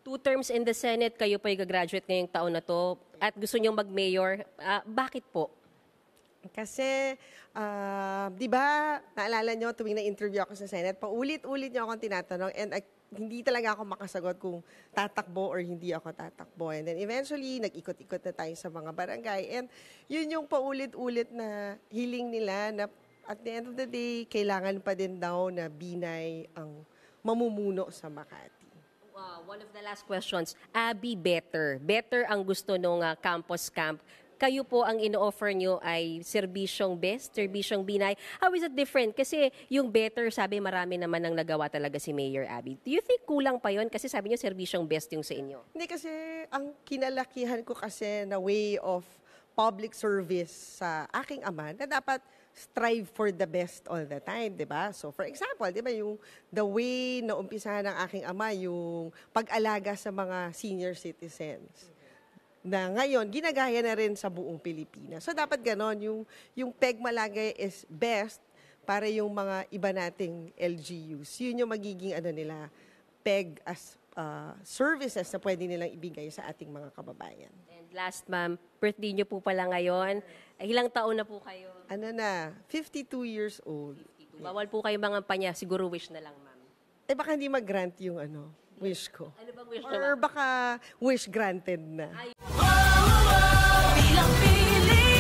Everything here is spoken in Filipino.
2 terms in the Senate, kayo pa i-graduate ngayong taon na to at gusto niyong mag-mayor. Bakit po? Kasi, di ba, naalala nyo, tuwing na-interview ako sa Senate, paulit-ulit nyo akong tinatanong and hindi talaga ako makasagot kung tatakbo or hindi ako tatakbo. And then eventually, nag-ikot-ikot na tayo sa mga barangay. And yun yung paulit-ulit na hiling nila na at the end of the day, kailangan pa din daw na Binay ang mamumuno sa Makati. One of the last questions. Abby, better. Better ang gusto nung campus camp. Kayo po ang ino-offer nyo ay serbisyong best, serbisyong Binay. How is it different? Kasi yung better, sabi marami naman ang nagawa talaga si Mayor Abby. Do you think kulang pa yon? Kasi sabi nyo serbisyong best yung sa inyo. Hindi kasi ang kinalakihan ko kasi na way of public service sa aking ama na dapat strive for the best all the time, di ba? So for example, di ba yung the way na umpisahan ng aking ama yung pag-alaga sa mga senior citizens na ngayon, ginagaya na rin sa buong Pilipinas. So, dapat ganon. Yung PEG Malagay is best para yung mga iba nating LGUs. Yun yung magiging nila, PEG as services na pwede nilang ibigay sa ating mga kababayan. And last, ma'am, birthday nyo po pala ngayon. Ilang taon na po kayo? 52 years old. 52. Bawal po kayo mga panya. Siguro wish na lang, ma'am. Baka hindi mag-grant yung wish ko. Ano bang wish nyo, Or ma'am? baka wish granted na. Ay, Bilang pili